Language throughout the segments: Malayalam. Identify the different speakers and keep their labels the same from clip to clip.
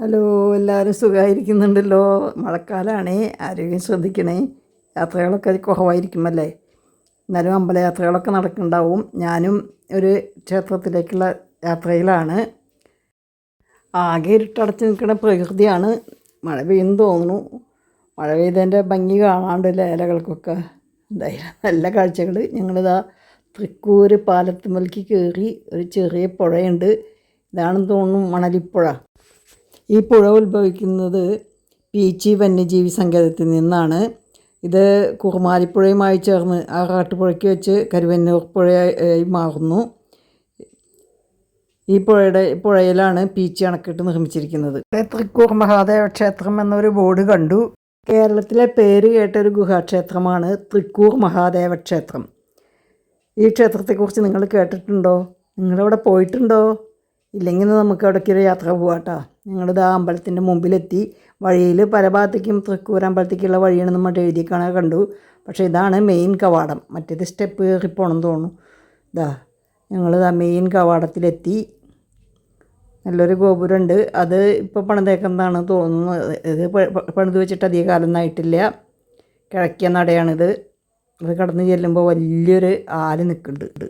Speaker 1: ഹലോ, എല്ലാവരും സുഖമായിരിക്കുന്നുണ്ടല്ലോ. മഴക്കാലമാണേ, ആരോഗ്യം ശ്രദ്ധിക്കണേ. യാത്രകളൊക്കെ കുറവായിരിക്കുമല്ലേ, എന്നാലും അമ്പലയാത്രകളൊക്കെ നടക്കുന്നുണ്ടാവും. ഞാനും ഒരു ക്ഷേത്രത്തിലേക്കുള്ള യാത്രയിലാണ്. ആകെ ഇരുട്ടടച്ച് നിൽക്കുന്ന പ്രകൃതിയാണ്. മഴ പെയ്യുന്നു തോന്നുന്നു. മഴ പെയ്തതിൻ്റെ ഭംഗി കാണാണ്ടല്ലേ ഇലകൾക്കൊക്കെ. എന്തായാലും നല്ല കാഴ്ചകൾ. ഞങ്ങളിതാ തൃക്കൂർ പാലത്തുമ്മലേക്ക് കയറി. ഒരു ചെറിയ പുഴയുണ്ട്. ഇതാണെന്ന് തോന്നുന്നു മണലിപ്പുഴ. ഈ പുഴ ഉത്ഭവിക്കുന്നത് പീച്ചി വന്യജീവി സങ്കേതത്തിൽ നിന്നാണ്. ഇത് കുറുമാലിപ്പുഴയുമായി ചേർന്ന് ആറാട്ടുപുഴയ്ക്ക് വെച്ച് കരുവന്നൂർ പുഴയായി മാറുന്നു. ഈ പുഴയിലാണ് പീച്ചി അണക്കെട്ട് നിർമ്മിച്ചിരിക്കുന്നത്. തൃക്കൂർ മഹാദേവ ക്ഷേത്രം എന്നൊരു ബോർഡ് കണ്ടു. കേരളത്തിലെ പേര് കേട്ടൊരു ഗുഹാക്ഷേത്രമാണ് തൃക്കൂർ മഹാദേവ ക്ഷേത്രം. ഈ ക്ഷേത്രത്തെക്കുറിച്ച് നിങ്ങൾ കേട്ടിട്ടുണ്ടോ? നിങ്ങളവിടെ പോയിട്ടുണ്ടോ? ഇല്ലെങ്കിൽ നമുക്ക് അവിടേക്കൊരു യാത്ര പോകാട്ടോ. ഞങ്ങളിത് ആ അമ്പലത്തിൻ്റെ മുമ്പിലെത്തി. വഴിയിൽ പല ഭാഗത്തേക്കും തൃക്കൂർ അമ്പലത്തേക്കുള്ള വഴിയാണ് നമ്മൾ എഴുതി കാണാൻ കണ്ടു. പക്ഷേ ഇതാണ് മെയിൻ കവാടം. മറ്റേത് സ്റ്റെപ്പ് കയറി പോകണമെന്ന് തോന്നുന്നു. ഞങ്ങളിതാ മെയിൻ കവാടത്തിലെത്തി. നല്ലൊരു ഗോപുരമുണ്ട്. അത് ഇപ്പോൾ പണിതേക്കുന്നതാണ് തോന്നുന്നത്. ഇത് പണിത് വെച്ചിട്ട് അധിക കാലമൊന്നും ആയിട്ടില്ല. കിഴക്കിയ നടയാണിത്. ഇത് കടന്ന് ചെല്ലുമ്പോൾ വലിയൊരു ആല് നിൽക്കുന്നുണ്ട്.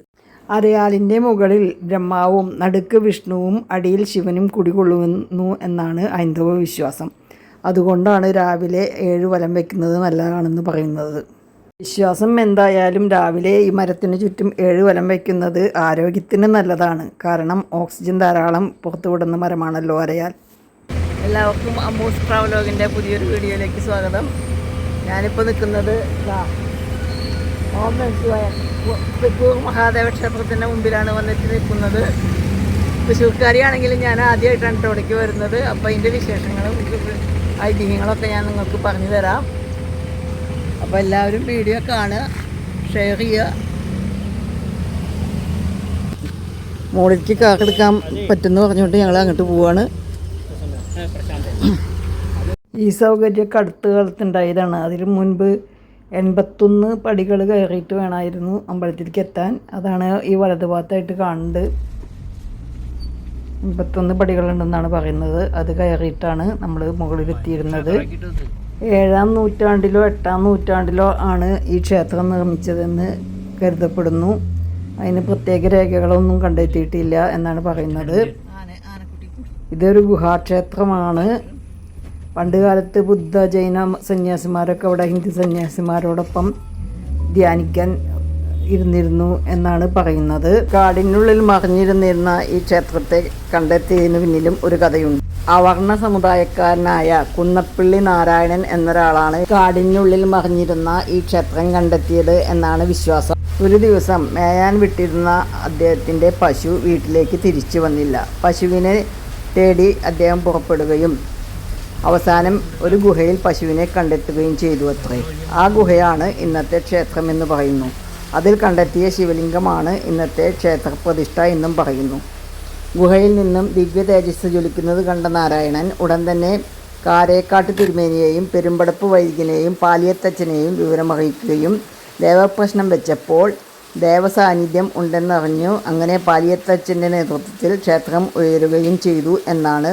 Speaker 1: അരയാലിൻ്റെ മുകളിൽ ബ്രഹ്മാവും നടുക്ക് വിഷ്ണുവും അടിയിൽ ശിവനും കുടികൊള്ളുന്നു എന്നാണ് ഹൈന്ദവ വിശ്വാസം. അതുകൊണ്ടാണ് രാവിലെ 7 വലം വയ്ക്കുന്നത് നല്ലതാണെന്ന് പറയുന്നത്. വിശ്വാസം എന്തായാലും രാവിലെ ഈ മരത്തിന് ചുറ്റും 7 വലം വയ്ക്കുന്നത് ആരോഗ്യത്തിന് നല്ലതാണ്. കാരണം ഓക്സിജൻ ധാരാളം പുറത്തുവിടുന്ന മരമാണല്ലോ അരയാൽ. എല്ലാവർക്കും അമ്മൂസ് ട്രാവലോഗിൻ്റെ പുതിയൊരു വീഡിയോയിലേക്ക് സ്വാഗതം. ഞാനിപ്പോൾ നിൽക്കുന്നത് തൃക്കൂർ മഹാദേവ ക്ഷേത്രത്തിൻ്റെ മുമ്പിലാണ് വന്നിട്ട് നിൽക്കുന്നത്. തൃശ്ശൂർക്കാരിയാണെങ്കിലും ഞാൻ ആദ്യമായിട്ടാണ് ഇവിടേക്ക് വരുന്നത്. അപ്പോൾ അതിൻ്റെ വിശേഷങ്ങളും ഐതിഹ്യങ്ങളൊക്കെ ഞാൻ നിങ്ങൾക്ക് പറഞ്ഞു തരാം. അപ്പോൾ എല്ലാവരും വീഡിയോ കാണുക, ഷെയർ ചെയ്യുക. മോളിലേക്ക് കാറെടുക്കാൻ പറ്റുമെന്ന് പറഞ്ഞുകൊണ്ട് ഞങ്ങൾ അങ്ങോട്ട് പോവാണ്. ഈ സൗകര്യമൊക്കെ അടുത്ത കാലത്തുണ്ടായതാണ്. അതിന് മുൻപ് 81 പടികൾ കയറിയിട്ട് വേണമായിരുന്നു അമ്പലത്തിലേക്ക് എത്താൻ. അതാണ് ഈ വലതുഭാഗത്തായിട്ട് കാണുന്നത്. 81 പടികളുണ്ടെന്നാണ് പറയുന്നത്. അത് കയറിയിട്ടാണ് നമ്മൾ മുകളിലെത്തിയിരുന്നത്. 7-ാം നൂറ്റാണ്ടിലോ 8-ാം നൂറ്റാണ്ടിലോ ആണ് ഈ ക്ഷേത്രം നിർമ്മിച്ചതെന്ന് കരുതപ്പെടുന്നു. അതിന് പ്രത്യേക രേഖകളൊന്നും കണ്ടെത്തിയിട്ടില്ല എന്നാണ് പറയുന്നത്. ഇതൊരു ഗുഹാക്ഷേത്രമാണ്. പണ്ട് കാലത്ത് ബുദ്ധ ജൈന സന്യാസിമാരൊക്കെ അവിടെ ഹിന്ദു സന്യാസിമാരോടൊപ്പം ധ്യാനിക്കാൻ ഇരുന്നിരുന്നു എന്നാണ് പറയുന്നത്. കാടിനുള്ളിൽ മറിഞ്ഞിരുന്നിരുന്ന ഈ ക്ഷേത്രത്തെ കണ്ടെത്തിയതിന് പിന്നിലും ഒരു കഥയുണ്ട്. അവർണ സമുദായക്കാരനായ കുന്നപ്പിള്ളി നാരായണൻ എന്നൊരാളാണ് കാടിനുള്ളിൽ മറിഞ്ഞിരുന്ന ഈ ക്ഷേത്രം കണ്ടെത്തിയത് എന്നാണ് വിശ്വാസം. ഒരു ദിവസം മേയാൻ വിട്ടിരുന്ന അദ്ദേഹത്തിൻ്റെ പശു വീട്ടിലേക്ക് തിരിച്ചു വന്നില്ല. പശുവിനെ തേടി അദ്ദേഹം പുറപ്പെടുകയും അവസാനം ഒരു ഗുഹയിൽ പശുവിനെ കണ്ടെത്തുകയും ചെയ്തു അത്രേ. ആ ഗുഹയാണ് ഇന്നത്തെ ക്ഷേത്രം എന്ന് പറയുന്നു. അതിൽ കണ്ടെത്തിയ ശിവലിംഗമാണ് ഇന്നത്തെ ക്ഷേത്രപ്രതിഷ്ഠ എന്നും പറയുന്നു. ഗുഹയിൽ നിന്നും ദിവ്യ തേജസ് ജ്വലിക്കുന്നത് കണ്ട നാരായണൻ ഉടൻ തന്നെ കാരേക്കാട്ട് തിരുമേനിയെയും പെരുമ്പടപ്പ് വൈദികനെയും പാലിയത്തച്ഛനെയും വിവരമറിയിക്കുകയും ദേവപ്രശ്നം വെച്ചപ്പോൾ ദേവസാന്നിധ്യം ഉണ്ടെന്നറിഞ്ഞു. അങ്ങനെ പാലിയത്തച്ഛൻ്റെ നേതൃത്വത്തിൽ ക്ഷേത്രം ഉയരുകയും ചെയ്തു എന്നാണ്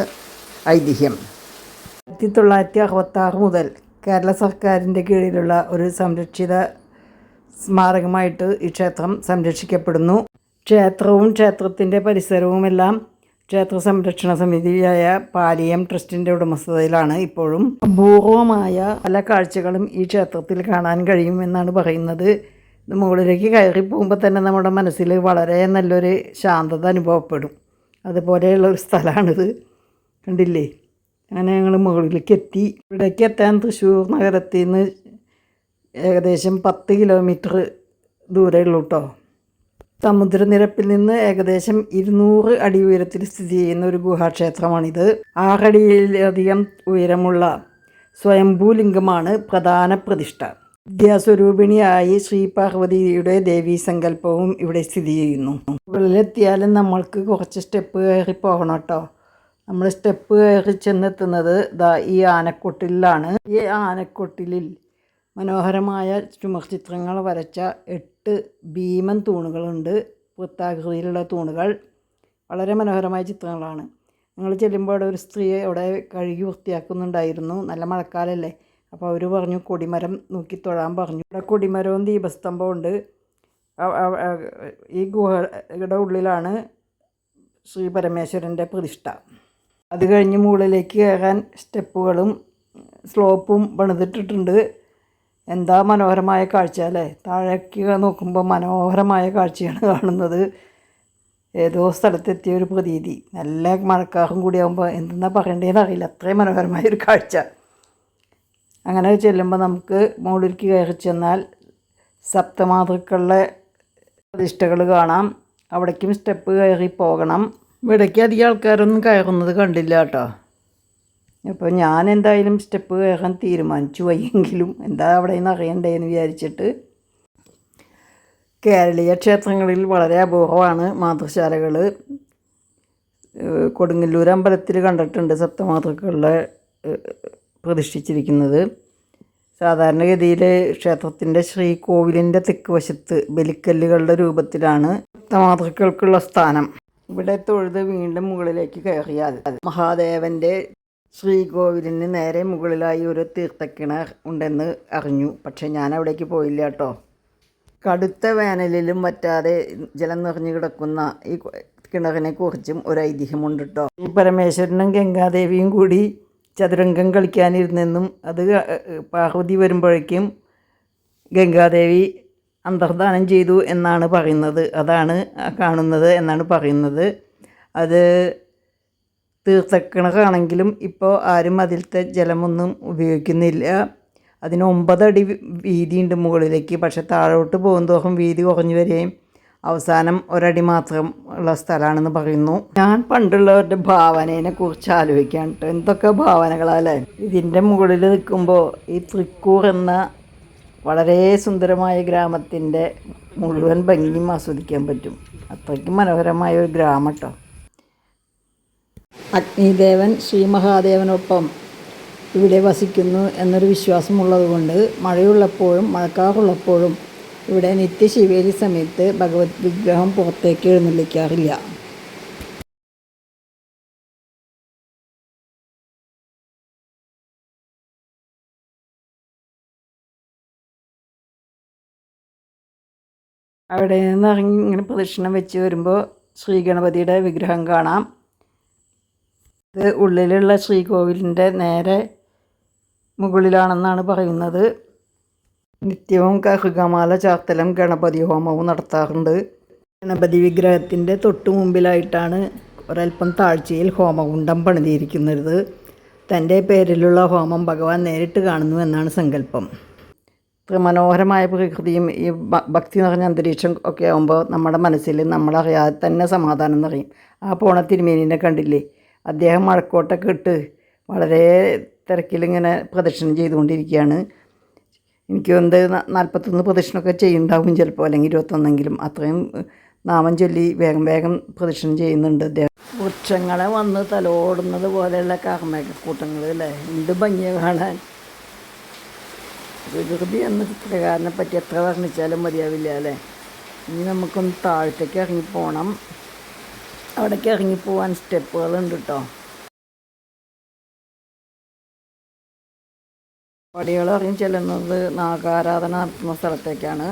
Speaker 1: ഐതിഹ്യം. 1966 മുതൽ കേരള സർക്കാരിൻ്റെ കീഴിലുള്ള ഒരു സംരക്ഷിത സ്മാരകമായിട്ട് ഈ ക്ഷേത്രം സംരക്ഷിക്കപ്പെടുന്നു. ക്ഷേത്രവും ക്ഷേത്രത്തിൻ്റെ പരിസരവുമെല്ലാം ക്ഷേത്ര സംരക്ഷണ സമിതിയായ പാലിയം ട്രസ്റ്റിൻ്റെ ഉടമസ്ഥതയിലാണ്. ഇപ്പോഴും അപൂർവമായ പല കാഴ്ചകളും ഈ ക്ഷേത്രത്തിൽ കാണാൻ കഴിയുമെന്നാണ് പറയുന്നത്. ഇത് മുകളിലേക്ക് കയറി പോകുമ്പോൾ തന്നെ നമ്മുടെ മനസ്സിൽ വളരെ നല്ലൊരു ശാന്തത അനുഭവപ്പെടും. അതുപോലെയുള്ളൊരു സ്ഥലമാണിത്. കണ്ടില്ലേ? അങ്ങനെ ഞങ്ങൾ മുകളിലേക്ക് എത്തി. ഇവിടേക്ക് എത്താൻ തൃശ്ശൂർ നഗരത്തിൽ നിന്ന് ഏകദേശം 10 കിലോമീറ്റർ ദൂരമുള്ളൂ കേട്ടോ. സമുദ്രനിരപ്പിൽ നിന്ന് ഏകദേശം 200 അടി ഉയരത്തിൽ സ്ഥിതി ചെയ്യുന്ന ഒരു ഗുഹാക്ഷേത്രമാണിത്. 6 അടിയിലധികം ഉയരമുള്ള സ്വയംഭൂലിംഗമാണ് പ്രധാന പ്രതിഷ്ഠ. വിദ്യാസ്വരൂപിണിയായി ശ്രീ പാർവതിയുടെ ദേവീസങ്കല്പവും ഇവിടെ സ്ഥിതി ചെയ്യുന്നു. മുകളിലെത്തിയാലും നമ്മൾക്ക് കുറച്ച് സ്റ്റെപ്പ് കയറി പോകണം കേട്ടോ. നമ്മൾ സ്റ്റെപ്പ് കയറി ചെന്നെത്തുന്നത് ഈ ആനക്കൊട്ടിലാണ്. ഈ ആനക്കൊട്ടിലിൽ മനോഹരമായ ചുമർ ചിത്രങ്ങൾ വരച്ച 8 ഭീമൻ തൂണുകളുണ്ട്. വൃത്താകൃതിയിലുള്ള തൂണുകൾ വളരെ മനോഹരമായ ചിത്രങ്ങളാണ്. ഞങ്ങൾ ചെല്ലുമ്പോൾ അവിടെ ഒരു സ്ത്രീ അവിടെ കഴുകി വൃത്തിയാക്കുന്നുണ്ടായിരുന്നു. നല്ല മഴക്കാലമല്ലേ, അപ്പോൾ അവർ പറഞ്ഞു കൊടിമരം നോക്കി തൊഴാൻ പറഞ്ഞു. ഇവിടെ കൊടിമരവും ദീപസ്തംഭവും ഉണ്ട്. ഈ ഗുഹയുടെ ഉള്ളിലാണ് ശ്രീ പരമേശ്വരൻ്റെ പ്രതിഷ്ഠ. അത് കഴിഞ്ഞ് മുകളിലേക്ക് കയറാൻ സ്റ്റെപ്പുകളും സ്ലോപ്പും പണിതിട്ടിട്ടുണ്ട്. എന്താ മനോഹരമായ കാഴ്ച അല്ലേ! താഴേക്ക് നോക്കുമ്പോൾ മനോഹരമായ കാഴ്ചയാണ് കാണുന്നത്. ഏതോ സ്ഥലത്തെത്തിയ ഒരു പ്രതീതി. നല്ല മഴക്കാറും കൂടി ആകുമ്പോൾ എന്തെന്നാ പറയേണ്ടതെന്ന് അറിയില്ല, അത്രയും മനോഹരമായൊരു കാഴ്ച. അങ്ങനെ ചെല്ലുമ്പോൾ നമുക്ക് മുകളിലേക്ക് കയറി ചെന്നാൽ സപ്തമാതൃക്കളുടെ പ്രതിഷ്ഠകൾ കാണാം. അവിടേക്കും സ്റ്റെപ്പ് കയറി പോകണം. ഇവിടേക്ക് അധികം ആൾക്കാരൊന്നും കയറുന്നത് കണ്ടില്ല കേട്ടോ. അപ്പോൾ ഞാൻ എന്തായാലും സ്റ്റെപ്പ് കയറാൻ തീരുമാനിച്ചു. വയ്യെങ്കിലും എന്താ അവിടെ നിന്ന് അറിയണ്ടേന്ന് വിചാരിച്ചിട്ട്. കേരളീയ ക്ഷേത്രങ്ങളിൽ വളരെ അപൂർവമാണ് മാതൃശാലകൾ. കൊടുങ്ങല്ലൂർ അമ്പലത്തിൽ കണ്ടിട്ടുണ്ട് സപ്തമാതൃക്കളുടെ പ്രതിഷ്ഠിച്ചിരിക്കുന്നത്. സാധാരണഗതിയിൽ ക്ഷേത്രത്തിൻ്റെ ശ്രീകോവിലിൻ്റെ തെക്ക് വശത്ത് ബലിക്കല്ലുകളുടെ രൂപത്തിലാണ് സപ്തമാതൃക്കൾക്കുള്ള സ്ഥാനം. ഇവിടെ തൊഴുത് വീണ്ടും മുകളിലേക്ക് കയറിയാൽ മഹാദേവൻ്റെ ശ്രീകോവിലിന് നേരെ മുകളിലായി ഒരു തീർത്ഥക്കിണർ ഉണ്ടെന്ന് അറിഞ്ഞു. പക്ഷേ ഞാൻ അവിടേക്ക് പോയില്ല കേട്ടോ. കടുത്ത വേനലിലും വറ്റാതെ ജലം നിറഞ്ഞു കിടക്കുന്ന ഈ കിണറിനെ കുറിച്ചും ഒരു ഐതിഹ്യമുണ്ട് കേട്ടോ. ഈ പരമേശ്വരനും ഗംഗാദേവിയും കൂടി ചതുരംഗം കളിക്കാനിരുന്നെന്നും അത് പാർവതി വരുമ്പോഴേക്കും ഗംഗാദേവി അന്തർധാനം ചെയ്തു എന്നാണ് പറയുന്നത്. അതാണ് കാണുന്നത് എന്നാണ് പറയുന്നത്. അത് തീർത്ഥക്കിണറാണെങ്കിലും ഇപ്പോൾ ആരും അതിലത്തെ ജലമൊന്നും ഉപയോഗിക്കുന്നില്ല. അതിന് 9 അടി വീതിയുണ്ട് മുകളിലേക്ക്. പക്ഷെ താഴോട്ട് പോകുന്തോറും വീതി കുറഞ്ഞു വരികയും അവസാനം 1 അടി മാത്രം ഉള്ള സ്ഥലമാണെന്ന് പറയുന്നു. ഞാൻ പണ്ടുള്ളവരുടെ ഭാവനയെ കുറിച്ച് ആലോചിക്കാൻ കേട്ടോ. എന്തൊക്കെ ഭാവനകളല്ലേ! ഇതിൻ്റെ മുകളിൽ നിൽക്കുമ്പോൾ ഈ തൃക്കൂർ എന്ന വളരെ സുന്ദരമായ ഗ്രാമത്തിൻ്റെ മുഴുവൻ ഭംഗിയും ആസ്വദിക്കാൻ പറ്റും. അത്രയ്ക്കും മനോഹരമായ ഒരു ഗ്രാമം കേട്ടോ. അഗ്നിദേവൻ ശ്രീ മഹാദേവനൊപ്പം ഇവിടെ വസിക്കുന്നു എന്നൊരു വിശ്വാസമുള്ളതുകൊണ്ട് മഴയുള്ളപ്പോഴും മഴക്കാറുള്ളപ്പോഴും ഇവിടെ നിത്യശിവേലി സമയത്ത് ഭഗവത് വിഗ്രഹം പുറത്തേക്ക് എഴുന്നള്ളിക്കാറില്ല. അവിടെ നിന്ന് ഇറങ്ങി ഇങ്ങനെ പ്രദക്ഷിണം വെച്ച് വരുമ്പോൾ ശ്രീഗണപതിയുടെ വിഗ്രഹം കാണാം. ഇത് ഉള്ളിലുള്ള ശ്രീകോവിലിൻ്റെ നേരെ മുകളിലാണെന്നാണ് പറയുന്നത്. നിത്യവും കറുകമാല ചാർത്തലും ഗണപതി ഹോമവും നടത്താറുണ്ട്. ഗണപതി വിഗ്രഹത്തിൻ്റെ തൊട്ടു മുമ്പിലായിട്ടാണ് ഒരൽപ്പം താഴ്ചയിൽ ഹോമകുണ്ഡം പണിതിരിക്കുന്നത്. തൻ്റെ പേരിലുള്ള ഹോമം ഭഗവാൻ നേരിട്ട് കാണുന്നു എന്നാണ് സങ്കല്പം. ഇത്ര മനോഹരമായ പ്രകൃതിയും ഈ ഭക്തി നിറഞ്ഞ അന്തരീക്ഷം ഒക്കെ ആകുമ്പോൾ നമ്മുടെ മനസ്സിൽ നമ്മളറിയാതെ തന്നെ സമാധാനം നിറയും. ആ പോണ തിരുമേനിനെ കണ്ടില്ലേ? അദ്ദേഹം മഴക്കോട്ടൊക്കെ ഇട്ട് വളരെ തിരക്കിലിങ്ങനെ പ്രദക്ഷിണം ചെയ്തുകൊണ്ടിരിക്കുകയാണ്. എനിക്ക് വന്ന് 41 പ്രദക്ഷിണമൊക്കെ ചെയ്യുന്നുണ്ടാവും ചിലപ്പോൾ, അല്ലെങ്കിൽ 21എങ്കിലും. അത്രയും നാമം ചൊല്ലി വേഗം വേഗം പ്രദക്ഷിണം ചെയ്യുന്നുണ്ട് അദ്ദേഹം. വൃക്ഷങ്ങളെ വന്ന് തലോടുന്നത് പോലെയുള്ള കാർമേഘക്കൂട്ടങ്ങൾ അല്ലേ! എന്ത് ഭംഗിയാണ് കാണാൻ. പ്രകൃതി എന്ന ചിത്രകാരനെ പറ്റി എത്ര വർണ്ണിച്ചാലും മതിയാവില്ല അല്ലേ. ഇനി നമുക്കൊന്ന് താഴത്തേക്ക് ഇറങ്ങിപ്പോകണം. അവിടേക്ക് ഇറങ്ങിപ്പോവാൻ സ്റ്റെപ്പുകളുണ്ട് കേട്ടോ. പടികൾ ഇറങ്ങി ചെല്ലുന്നത് നാഗാരാധന നടത്തുന്ന സ്ഥലത്തേക്കാണ്.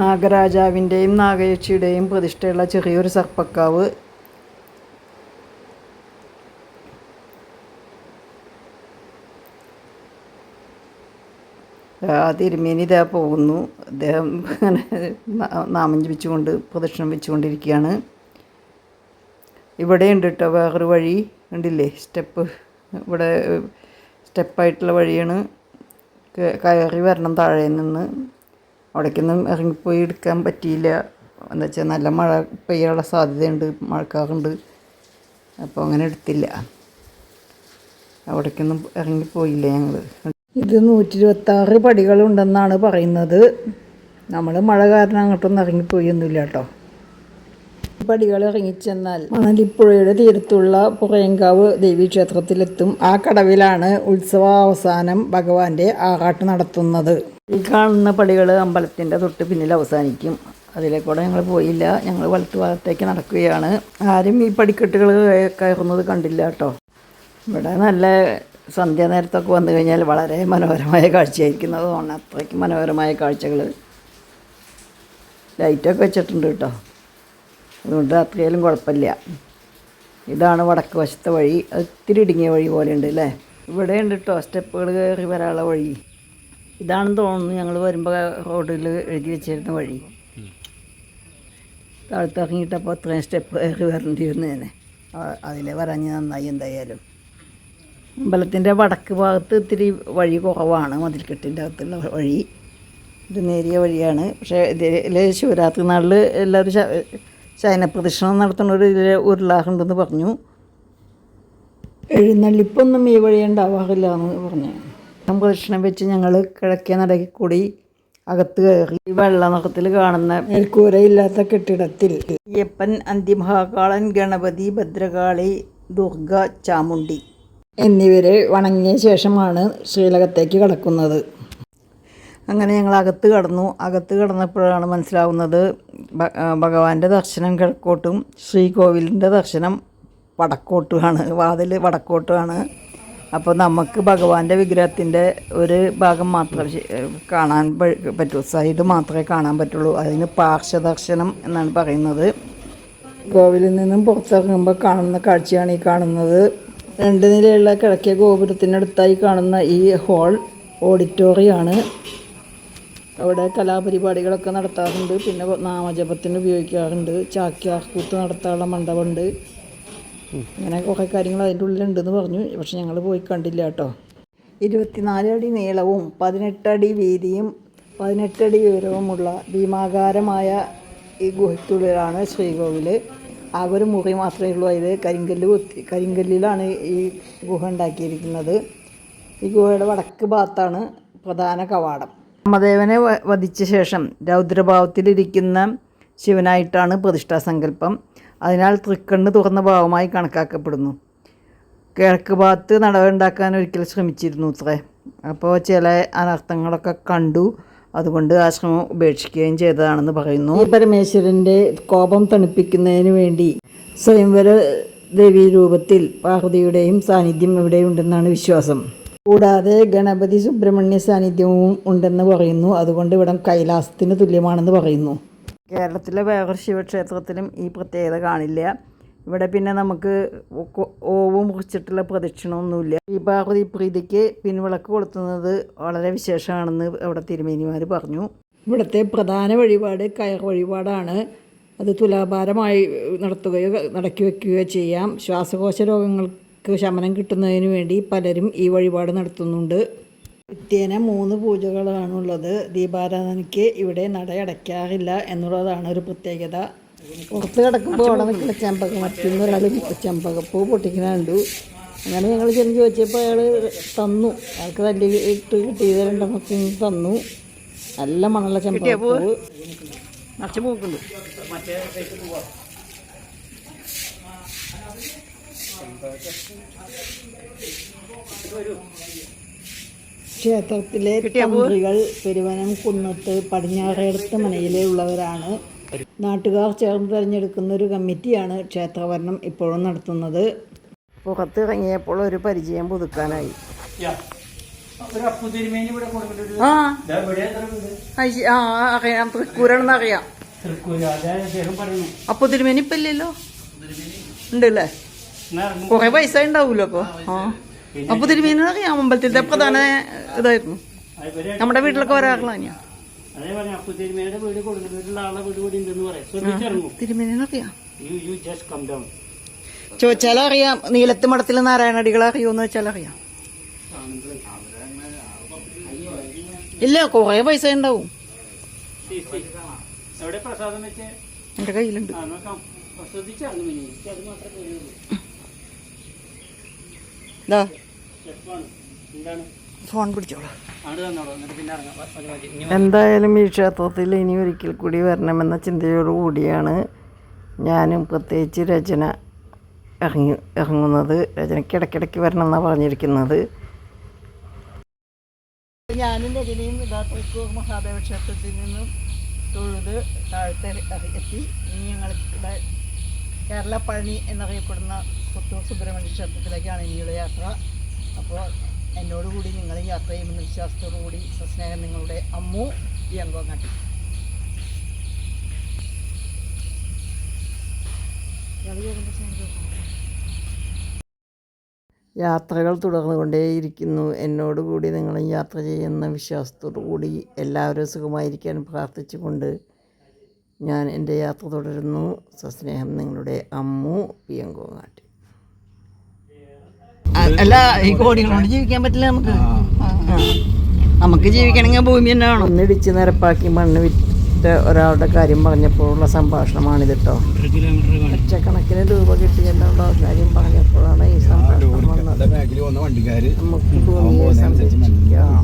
Speaker 1: നാഗരാജാവിൻ്റെയും നാഗയക്ഷിയുടെയും പ്രതിഷ്ഠയുള്ള ചെറിയൊരു സർപ്പക്കാവ്. തിരുമേനി ഇതാ പോകുന്നു. അദ്ദേഹം അങ്ങനെ നാമം ജപിച്ചുകൊണ്ട് പ്രദക്ഷിണം വെച്ചുകൊണ്ടിരിക്കുകയാണ്. ഇവിടെ ഉണ്ട് കേട്ടോ വേറൊരു വഴി ഉണ്ടില്ലേ, സ്റ്റെപ്പ്. ഇവിടെ സ്റ്റെപ്പായിട്ടുള്ള വഴിയാണ്. കയറി വരണം താഴെ നിന്ന്. അവിടേക്കൊന്നും ഇറങ്ങിപ്പോയി എടുക്കാൻ പറ്റിയില്ല. എന്താ വെച്ചാൽ നല്ല മഴ പെയ്യാനുള്ള സാധ്യതയുണ്ട്, മഴക്കാറുണ്ട്. അപ്പോൾ അങ്ങനെ എടുത്തില്ല. അവിടേക്കൊന്നും ഇറങ്ങിപ്പോയില്ല ഞങ്ങൾ. ഇത് 126 പടികളുണ്ടെന്നാണ് പറയുന്നത്. നമ്മൾ മഴ കാരണം അങ്ങോട്ടൊന്നും ഇറങ്ങിപ്പോയൊന്നുമില്ല കേട്ടോ. പടികൾ ഇറങ്ങിച്ചെന്നാൽ മണലിപ്പുഴയുടെ തീരത്തുള്ള പുറയങ്കാവ് ദേവീക്ഷേത്രത്തിലെത്തും. ആ കടവിലാണ് ഉത്സവാവസാനം ഭഗവാന്റെ ആറാട്ട് നടത്തുന്നത്. ഈ കാണുന്ന പടികൾ അമ്പലത്തിൻ്റെ തൊട്ട് പിന്നിൽ അവസാനിക്കും. അതിലേക്കൂടെ ഞങ്ങൾ പോയില്ല. ഞങ്ങൾ വലത്ത് ഭാഗത്തേക്ക് നടക്കുകയാണ്. ആരും ഈ പടിക്കെട്ടുകൾ കയറുന്നത് കണ്ടില്ല കേട്ടോ. ഇവിടെ നല്ല സന്ധ്യാനേരത്തൊക്കെ വന്നു കഴിഞ്ഞാൽ വളരെ മനോഹരമായ കാഴ്ചയായിരിക്കുന്നത് തോന്നുന്നു. അത്രയ്ക്ക് മനോഹരമായ കാഴ്ചകൾ. ലൈറ്റൊക്കെ വെച്ചിട്ടുണ്ട് കേട്ടോ, അതുകൊണ്ട് അത്രയാലും കുഴപ്പമില്ല. ഇതാണ് വടക്ക് വശത്തെ വഴി. ഒത്തിരി ഇടുങ്ങിയ വഴി പോലെ ഉണ്ട് അല്ലേ. ഇവിടെ ഉണ്ട് കേട്ടോ സ്റ്റെപ്പുകൾ കയറി വരാനുള്ള വഴി. ഇതാണെന്ന് തോന്നുന്നു ഞങ്ങൾ വരുമ്പോൾ റോഡിൽ എഴുതി വെച്ചിരുന്ന വഴി. താഴ്ത്തിറങ്ങിയിട്ടപ്പോൾ അത്രയും സ്റ്റെപ്പ് കയറി വരേണ്ടി വരുന്നതന്നെ. അതിലെ വരഞ്ഞ് നന്നായി. എന്തായാലും അമ്പലത്തിൻ്റെ വടക്ക് ഭാഗത്ത് ഇത്തിരി വഴി കുറവാണ്, മതിൽക്കെട്ടിൻ്റെ അകത്തുള്ള വഴി. ഇത് നേരിയ വഴിയാണ്. പക്ഷേ ഇതിൽ ശിവരാത്രി നാളിൽ എല്ലാവരും ശയനപ്രദക്ഷിണം നടത്തുന്നവർ ഇതിൽ ഉരുളാറുണ്ടെന്ന് പറഞ്ഞു. എഴുന്നള്ളിപ്പൊന്നും ഈ വഴി ഉണ്ടാവാറില്ല എന്ന് പറഞ്ഞു. പ്രദക്ഷിണം വെച്ച് ഞങ്ങൾ കിഴക്കേ നടയിൽ കൂടി അകത്ത് കയറി. വെള്ള നിറത്തിൽ കാണുന്ന മേൽക്കൂരയില്ലാത്ത കെട്ടിടത്തിൽ അയ്യപ്പൻ, അന്തിമഹാകാളൻ, ഗണപതി, ഭദ്രകാളി, ദുർഗ, ചാമുണ്ടി എന്നിവരെ വണങ്ങിയ ശേഷമാണ് ശ്രീലകത്തേക്ക് കടക്കുന്നത്. അങ്ങനെ ഞങ്ങൾ അകത്ത് കടന്നു. അകത്ത് കടന്നപ്പോഴാണ് മനസ്സിലാവുന്നത് ഭഗവാന്റെ ദർശനം കിഴക്കോട്ടും ശ്രീകോവിലിൻ്റെ ദർശനം വടക്കോട്ടുമാണ്. വാതിൽ വടക്കോട്ടുമാണ്. അപ്പോൾ നമുക്ക് ഭഗവാന്റെ വിഗ്രഹത്തിൻ്റെ ഒരു ഭാഗം മാത്രമേ കാണാൻ പറ്റൂ, സൈഡ് മാത്രമേ കാണാൻ പറ്റുള്ളൂ. അതിന് പാർശ്വദർശനം എന്നാണ് പറയുന്നത്. കോവിലിൽ നിന്നും പുറത്തിറങ്ങുമ്പോൾ കാണുന്ന കാഴ്ചയാണ് ഈ കാണുന്നത്. 2 നിലയുള്ള കിഴക്കേ ഗോപുരത്തിനടുത്തായി കാണുന്ന ഈ ഹാൾ ഓഡിറ്റോറിയമാണ്. അവിടെ കലാപരിപാടികളൊക്കെ നടത്താറുണ്ട്. പിന്നെ നാമജപത്തിന് ഉപയോഗിക്കാറുണ്ട്. ചാക്യാർകൂത്ത് നടത്താനുള്ള മണ്ഡപമുണ്ട്. അങ്ങനെ കുറേ കാര്യങ്ങൾ അതിൻ്റെ ഉള്ളിലുണ്ടെന്ന് പറഞ്ഞു. പക്ഷെ ഞങ്ങൾ പോയി കണ്ടില്ല കേട്ടോ. 24 അടി നീളവും 18 അടി വീതിയും 18 അടി ഉയരവുമുള്ള ഭീമാകാരമായ ഈ ഗുഹയ്ക്കുള്ളിലാണ് ശ്രീകോവിൽ. ആ ഒരു മുറി മാത്രമേ ഉള്ളൂ. അതിൽ കരിങ്കല്ലിലാണ് ഈ ഗുഹ ഉണ്ടാക്കിയിരിക്കുന്നത്. ഈ ഗുഹയുടെ വടക്ക് ഭാഗത്താണ് പ്രധാന കവാടം. രാമദേവനെ വധിച്ച ശേഷം രൗദ്രഭാവത്തിലിരിക്കുന്ന ശിവനായിട്ടാണ് പ്രതിഷ്ഠാസങ്കല്പം. അതിനാൽ തൃക്കണ്ണ് തുറന്ന ഭാവമായി കണക്കാക്കപ്പെടുന്നു. കിഴക്ക് ഭാഗത്ത് നടവുണ്ടാക്കാൻ ഒരിക്കൽ ശ്രമിച്ചിരുന്നു അത്രേ. അപ്പോൾ ചില അനർത്ഥങ്ങളൊക്കെ കണ്ടു. അതുകൊണ്ട് ആശ്രമം ഉപേക്ഷിക്കുകയും ചെയ്തതാണെന്ന് പറയുന്നു. ഈ പരമേശ്വരൻ്റെ കോപം തണുപ്പിക്കുന്നതിന് വേണ്ടി സ്വയംവര ദേവീ രൂപത്തിൽ പാർവതിയുടെയും സാന്നിധ്യം ഇവിടെയുണ്ടെന്നാണ് വിശ്വാസം. കൂടാതെ ഗണപതി സുബ്രഹ്മണ്യ സാന്നിധ്യവും ഉണ്ടെന്ന് പറയുന്നു. അതുകൊണ്ട് ഇവിടം കൈലാസത്തിന് തുല്യമാണെന്ന് പറയുന്നു. കേരളത്തിലെ വേറൊരു ശിവക്ഷേത്രത്തിലും ഈ പ്രത്യേകത കാണില്ല. ഇവിടെ പിന്നെ നമുക്ക് ഓവ് മുറിച്ചിട്ടുള്ള പ്രദക്ഷിണമൊന്നുമില്ല. ഈ പാർവതി പ്രീതിക്ക് പിൻവിളക്ക് കൊളുത്തുന്നത് വളരെ വിശേഷമാണെന്ന് അവിടെ തിരുമേനിമാർ പറഞ്ഞു. ഇവിടുത്തെ പ്രധാന വഴിപാട് കയർ വഴിപാടാണ്. അത് തുലാഭാരമായി നടക്കി വയ്ക്കുകയോ ചെയ്യാം. ശ്വാസകോശ രോഗങ്ങൾക്ക് ശമനം കിട്ടുന്നതിന് വേണ്ടി പലരും ഈ വഴിപാട് നടത്തുന്നുണ്ട്. നിത്യേന 3 പൂജകളാണുള്ളത്. ദീപാരാധനയ്ക്ക് ഇവിടെ നടയടയ്ക്കാറില്ല എന്നുള്ളതാണ് ഒരു പ്രത്യേകത. പുറത്ത് കിടക്കുമ്പോൾ അവിടെ നിൽക്കുന്ന മറ്റൊന്നൊരാൾ ചെമ്പകപ്പൂ പൊട്ടിക്കുന്ന കണ്ടു. അങ്ങനെ ഞങ്ങൾ ചെന്ന് ചോദിച്ചപ്പോൾ അയാൾ തന്നു. അയാൾക്ക് തല്ലി ഇട്ട് കിട്ടിയത് 2 തന്നു. നല്ല മണമുള്ള ചെമ്പകപ്പൂ നിറച്ച് പൂക്കുണ്ട്. ക്ഷേത്രത്തിലെ തന്ത്രികൾ പെരുവനം കുന്നത്ത് പടിഞ്ഞാറേടത്ത് മനയിലെ ഉള്ളവരാണ്. നാട്ടുകാർ ചേർന്ന് തിരഞ്ഞെടുക്കുന്ന ഒരു കമ്മിറ്റിയാണ് ക്ഷേത്രഭരണം ഇപ്പോഴും നടത്തുന്നത്. പുറത്തിറങ്ങിയപ്പോൾ ഒരു പരിചയം പുതുക്കാനായി. അറിയാം, തൃക്കൂരാണെന്ന് അറിയാം. അപ്പൊ തിരുമേനി ഇപ്പൊ ഇല്ലല്ലോ, ഉണ്ടല്ലേ? കുറെ പൈസ ഉണ്ടാവൂലോ അപ്പൊ. അപ്പൊ തിരുമേനി അറിയാം, അമ്പലത്തിൻ്റെ പ്രധാന ഇതായിരുന്നു. നമ്മുടെ വീട്ടിലൊക്കെ വരാറുള്ള തന്നെയാ. തിരുമേനിനറിയാം, ചോദിച്ചാലും അറിയാം. നീലത്ത് മഠത്തിലെ നാരായണടികളെ അറിയുമെന്ന് വെച്ചാൽ അറിയാം. ഇല്ല, കുറെ പൈസ ഉണ്ടാവും. എന്റെ കയ്യിലുണ്ട്. ഫോൺ പിടിച്ചോളാം. എന്തായാലും ഈ ക്ഷേത്രത്തിൽ ഇനി ഒരിക്കൽ കൂടി വരണമെന്ന ചിന്തയോടുകൂടിയാണ് ഞാനും പ്രത്യേകിച്ച് രചന ഇറങ്ങുന്നത്. രചനയ്ക്ക് ഇടയ്ക്കിടയ്ക്ക് വരണം എന്നാണ് പറഞ്ഞിരിക്കുന്നത്. ഞാനും രചനയും തൃക്കൂർ മഹാദേവ ക്ഷേത്രത്തിൽ നിന്നും തൊഴുത് താഴത്തെ എത്തി. ഇനി ഞങ്ങളുടെ കേരള പഴനി എന്നറിയപ്പെടുന്ന പുത്തൂർ സുബ്രഹ്മണ്യ ക്ഷേത്രത്തിലേക്കാണ് ഇനിയുള്ള യാത്ര. അപ്പോൾ എന്നോടുകൂടി നിങ്ങൾ യാത്ര ചെയ്യുന്ന വിശ്വാസത്തോടു കൂടി സസ്നേഹം നിങ്ങളുടെ അമ്മു പിയങ്കോങ്ങാട്ടി. യാത്രകൾ തുടർന്നുകൊണ്ടേയിരിക്കുന്നു. എന്നോടുകൂടി നിങ്ങളും യാത്ര ചെയ്യുന്ന വിശ്വാസത്തോടു കൂടി എല്ലാവരും സുഖമായിരിക്കാൻ പ്രാർത്ഥിച്ചുകൊണ്ട് ഞാൻ എൻ്റെ യാത്ര തുടരുന്നു. സസ്നേഹം നിങ്ങളുടെ അമ്മു പിയങ്കോങ്ങാട്ടി. അല്ല, ഈ കോടികളോട് ജീവിക്കാൻ പറ്റില്ല നമുക്ക്. നമുക്ക് ജീവിക്കണമെങ്കിൽ ഭൂമി തന്നെ വേണം. ഒന്നിടിച്ച് നിരപ്പാക്കി മണ്ണ് വിറ്റ ഒരാളുടെ കാര്യം പറഞ്ഞപ്പോഴുള്ള സംഭാഷണമാണിത് കേട്ടോ. ലക്ഷക്കണക്കിന് രൂപ കിട്ടിയെന്നുള്ള കാര്യം പറഞ്ഞപ്പോഴാണ് ഈ സംഭാഷണം വന്നത്. നമുക്ക് ഭൂമിയെ സംരക്ഷിക്കാം.